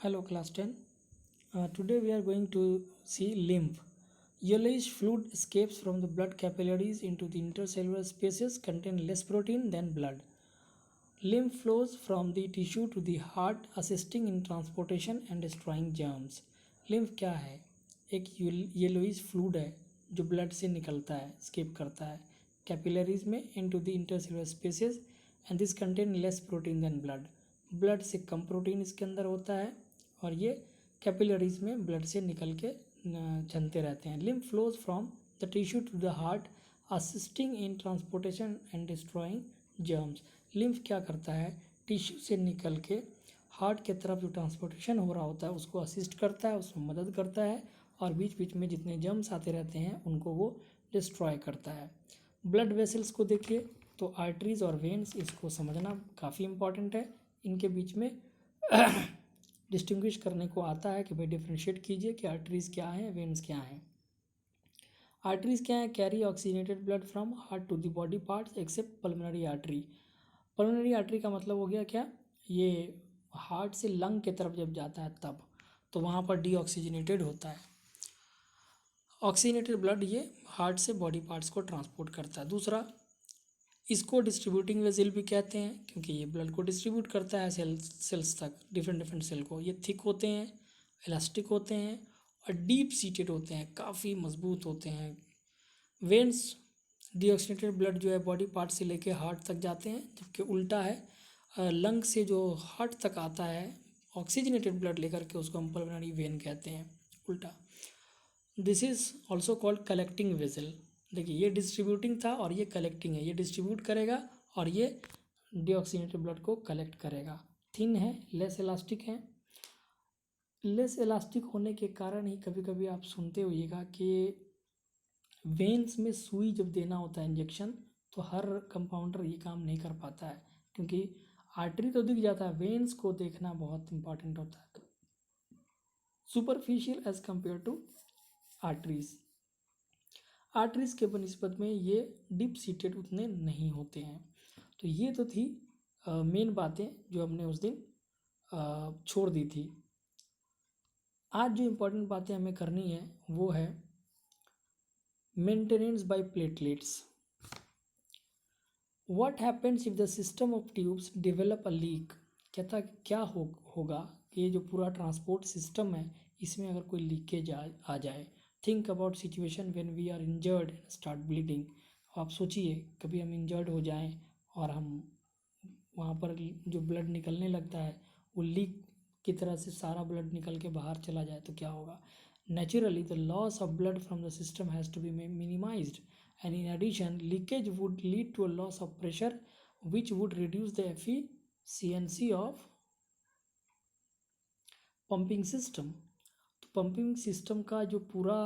Hello class 10. Today we are going to see lymph. Yellowish fluid escapes from the blood capillaries into the intercellular spaces contain less protein than blood. Lymph flows from the tissue to the heart assisting in transportation and destroying germs. lymph क्या है? एक yellowish fluid है जो blood से निकलता है, escape करता है कैपिलरीज में into the intercellular spaces and this contain less protein than blood. Blood से कम प्रोटीन इसके अंदर होता है और ये कैपिलरीज में ब्लड से निकल के चलते रहते हैं. lymph flows from the tissue to the heart assisting in transportation and destroying germs. lymph क्या करता है? टिश्यू से निकल के हार्ट के तरफ जो ट्रांसपोर्टेशन हो रहा होता है उसको असिस्ट करता है, उसमें मदद करता है और बीच बीच में जितने जर्म्स आते रहते हैं उनको वो डिस्ट्रॉय करता है. ब्लड वेसल्स को देखिए तो आर्टरीज और वेन्स, इसको समझना काफ़ी इम्पॉर्टेंट है. इनके बीच में डिस्टिंग्विश करने को आता है कि भाई डिफ्रेंशिएट कीजिए कि आर्टरीज क्या हैं, वेन्स क्या हैं. आर्टरीज क्या है? Carry oxygenated blood from heart to the body parts except pulmonary artery. Pulmonary artery का मतलब हो गया क्या? ये हार्ट से लंग के तरफ जब जाता है तब तो वहाँ पर डीऑक्सीजनेटेड होता है. ऑक्सीजनेटेड ब्लड ये हार्ट से बॉडी पार्ट्स को ट्रांसपोर्ट करता है. दूसरा, इसको डिस्ट्रीब्यूटिंग वेसल भी कहते हैं क्योंकि ये ब्लड को डिस्ट्रीब्यूट करता है सेल्स तक, डिफरेंट सेल को. ये थिक होते हैं, इलास्टिक होते हैं और डीप सीटेड होते हैं, काफ़ी मजबूत होते हैं. वेन्स, डीऑक्सीजनेटेड ब्लड जो है बॉडी पार्ट से लेके हार्ट तक जाते हैं, जबकि उल्टा है, लंग से जो हार्ट तक आता है ऑक्सीजनेटेड ब्लड लेकर के उसको हम पल्मोनरी वेन कहते हैं, उल्टा. This is also called collecting vessel. देखिए ये डिस्ट्रीब्यूटिंग था और ये कलेक्टिंग है. ये डिस्ट्रीब्यूट करेगा और ये डीऑक्सीजनेटेड ब्लड को कलेक्ट करेगा. थिन है, लेस इलास्टिक है. लेस इलास्टिक होने के कारण ही कभी कभी आप सुनते होइएगा कि वेन्स में सुई जब देना होता है इंजेक्शन तो हर कंपाउंडर ये काम नहीं कर पाता है क्योंकि आर्टरी तो दिख जाता है, वेन्स को देखना बहुत इंपॉर्टेंट होता है. Superficial as compare to arteries. Arteries के बनिस्बत में ये डीप सीटेड उतने नहीं होते हैं. तो ये तो थी मेन बातें जो हमने उस दिन छोड़ दी थी. आज जो इम्पोर्टेंट बातें हमें करनी है वो है maintenance by platelets. What happens if the system of tubes develop a leak. कहता क्या होगा कि ये जो पूरा ट्रांसपोर्ट सिस्टम है इसमें अगर कोई लीकेज आ जाए. Think about situation when we are injured start bleeding. आप सोचिए कभी हम इंजर्ड हो जाएं और हम वहाँ पर जो ब्लड निकलने लगता है वो लीक की तरह से सारा ब्लड निकल के बाहर चला जाए तो क्या होगा. Naturally the loss of blood from the system has to be minimised and in addition leakage would lead to a loss of pressure which would reduce the efficiency of pumping system. तो pumping system का जो पूरा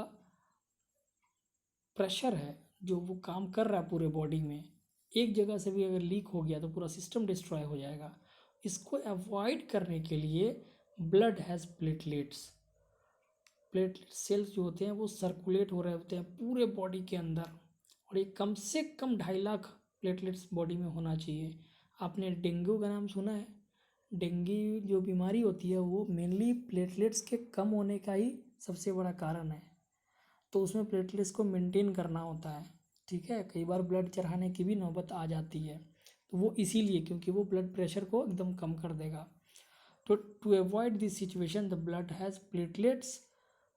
pressure है जो वो काम कर रहा है पूरे बॉडी में, एक जगह से भी अगर लीक हो गया तो पूरा सिस्टम डिस्ट्रॉय हो जाएगा. इसको अवॉइड करने के लिए blood has platelets. Platelet cells जो होते हैं वो सर्कुलेट हो रहे होते हैं पूरे बॉडी के अंदर और ये कम से कम 2.5 लाख प्लेटलेट्स बॉडी में होना चाहिए. आपने डेंगू का नाम सुना है? डेंगू जो बीमारी होती है वो मेनली प्लेटलेट्स के कम होने का ही सबसे बड़ा कारण है. तो उसमें प्लेटलेट्स को मेंटेन करना होता है. ठीक है, कई बार ब्लड चढ़ाने की भी नौबत आ जाती है तो वो इसीलिए क्योंकि वो ब्लड प्रेशर को एकदम कम कर देगा. तो to avoid this situation the blood has platelets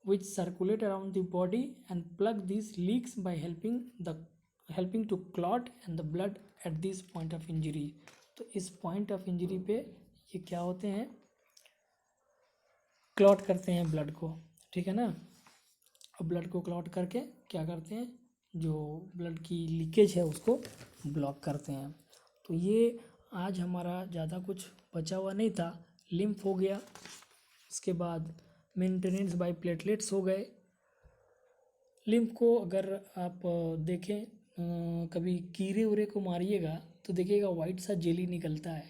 which circulate around the body and plug these leaks by helping to clot and the blood at this point of injury. तो इस point of injury पे ये क्या होते हैं? Clot करते हैं blood को. ठीक है ना. और ब्लड को क्लॉट करके क्या करते हैं, जो ब्लड की लीकेज है उसको ब्लॉक करते हैं. तो ये आज हमारा ज़्यादा कुछ बचा हुआ नहीं था. लिम्फ हो गया, उसके बाद मेंटेनेंस बाय प्लेटलेट्स हो गए. लिम्फ को अगर आप देखें कभी कीड़े उरे को मारिएगा तो देखिएगा वाइट सा जेली निकलता है,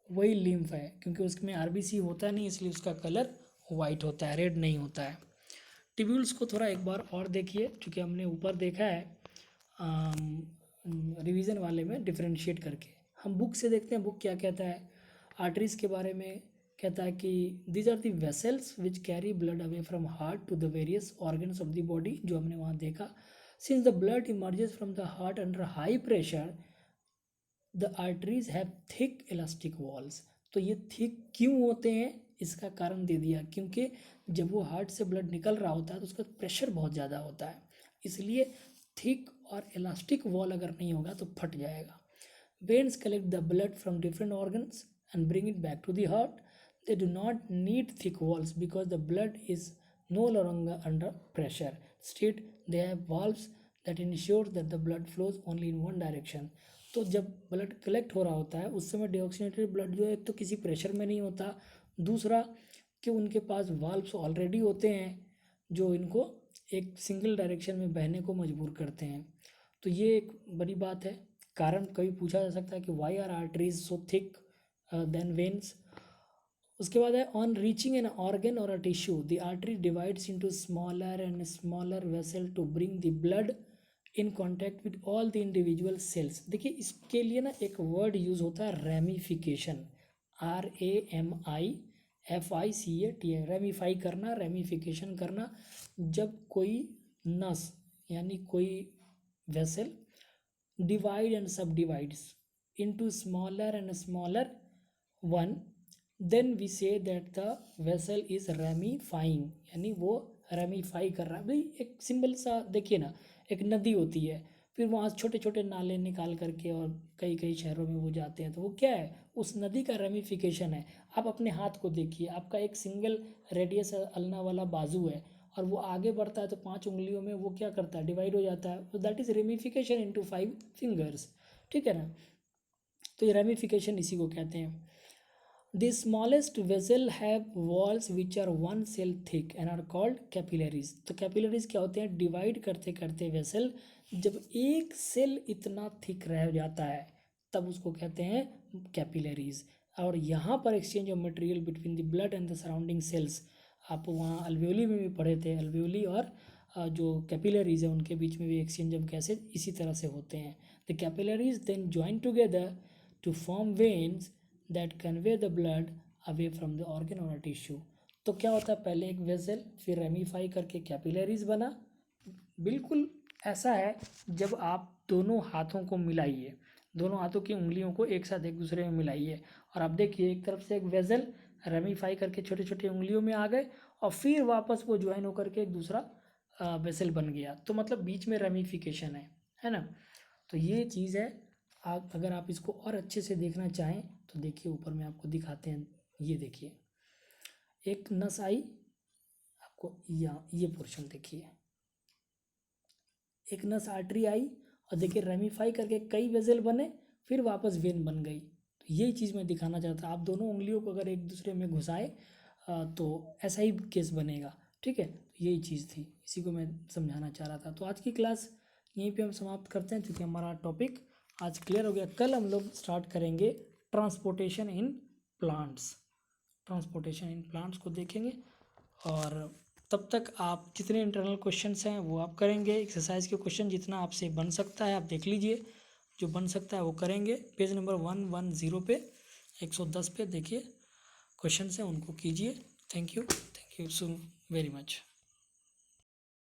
वही लिम्फ है क्योंकि उसमें आरबीसी होता नहीं इसलिए उसका कलर वाइट होता है, रेड नहीं होता है. ट्यूब्यूल्स को थोड़ा एक बार और देखिए क्योंकि हमने ऊपर देखा है रिवीजन वाले में डिफरेंशिएट करके. हम बुक से देखते हैं बुक क्या कहता है. आर्टरीज के बारे में कहता है कि these are the vessels which carry blood away from heart to the various organs of the body, जो हमने वहाँ देखा. Since the blood emerges from the heart under high pressure, the arteries have thick elastic walls. तो ये thick क्यों होते हैं, इसका कारण दे दिया, क्योंकि जब वो हार्ट से ब्लड निकल रहा होता है तो उसका प्रेशर बहुत ज़्यादा होता है, इसलिए थिक और इलास्टिक वॉल अगर नहीं होगा तो फट जाएगा. Veins collect the blood from different organs and bring it back to the heart. They do not need thick walls because the blood is no longer under pressure. Instead, they have valves that ensure that the blood flows only in one direction. तो जब blood collect हो रहा होता है उस समय deoxygenated blood जो है एक तो किसी प्रेशर में नहीं होता, दूसरा कि उनके पास वाल्व्स ऑलरेडी होते हैं जो इनको एक सिंगल डायरेक्शन में बहने को मजबूर करते हैं. तो ये एक बड़ी बात है. कारण कभी पूछा जा सकता है कि why are arteries so thick than veins. उसके बाद है ऑन रीचिंग एन ऑर्गन और a tissue the artery divides into smaller and smaller vessel to bring the blood in contact with all the individual cells. देखिए इसके लिए ना एक word use होता है रेमिफिकेशन, RAMIFICATA, रेमिफाई करना, रेमिफिकेशन करना. जब कोई नस यानी कोई vessel divide and subdivides into smaller and smaller one, then we say that the vessel is ramifying, यानी वो रेमिफाई कर रहा है. भाई एक सिंपल सा देखिए ना, एक नदी होती है, फिर वहाँ छोटे छोटे नाले निकाल करके और कई कई शहरों में वो जाते हैं, तो वो क्या है, उस नदी का रेमिफिकेशन है. आप अपने हाथ को देखिए, आपका एक सिंगल रेडियस अलना वाला बाजू है और वो आगे बढ़ता है तो 5 उंगलियों में वो क्या करता है, डिवाइड हो जाता है. तो that is ramification into 5 fingers. ठीक है ना. तो ये रेमिफिकेशन इसी को कहते हैं. The smallest vessel have walls which are 1 cell thick and are called capillaries. तो कैपिलरीज क्या होते हैं, डिवाइड करते करते वेसल जब एक सेल इतना थिक रह जाता है तब उसको कहते हैं कैपिलरीज. और यहाँ पर exchange of material between the blood and the surrounding sales, आप वहाँ अल्वेओली में भी पढ़े थे, अल्वेओली और जो कैपिलरीज है उनके बीच में भी एक्सचेंज ऑफ गैसेज इसी तरह से होते हैं. The capillaries then join together to form veins that convey the blood away from the organ और टिश्यू. तो क्या होता है, पहले एक वेसल, फिर रेमिफाई करके कैपिलरीज बना. बिल्कुल ऐसा है जब आप दोनों हाथों को मिलाइए, दोनों हाथों की उंगलियों को एक साथ एक दूसरे में मिलाइए और आप देखिए एक तरफ से एक वेसल रेमिफाई करके छोटे छोटे उंगलियों में आ गए और फिर वापस वो ज्वाइन होकर के एक दूसरा वेसल बन गया. तो मतलब बीच में रेमिफिकेशन है ना. तो ये चीज़ है. अगर आप इसको और अच्छे से देखना चाहें तो देखिए ऊपर में आपको दिखाते हैं. ये देखिए एक नस आई आपको, ये पोर्शन देखिए, एक नस आर्टरी आई और देखिए रेमिफाई करके कई वेसल बने, फिर वापस वेन बन गई. तो यही चीज़ मैं दिखाना चाहता. आप दोनों उंगलियों को अगर एक दूसरे में घुसाए तो ऐसा ही केस बनेगा. ठीक है, यही चीज़ थी, इसी को मैं समझाना चाह रहा था. तो आज की क्लास यहीं पे हम समाप्त करते हैं क्योंकि हमारा टॉपिक आज क्लियर हो गया. कल हम लोग स्टार्ट करेंगे transportation in plants. Transportation in plants को देखेंगे और तब तक आप जितने इंटरनल क्वेश्चंस हैं वो आप करेंगे. एक्सरसाइज के क्वेश्चन जितना आपसे बन सकता है आप देख लीजिए, जो बन सकता है वो करेंगे. पेज नंबर 110 पे 110 पे देखिए क्वेश्चन हैं, उनको कीजिए. Thank you so very much.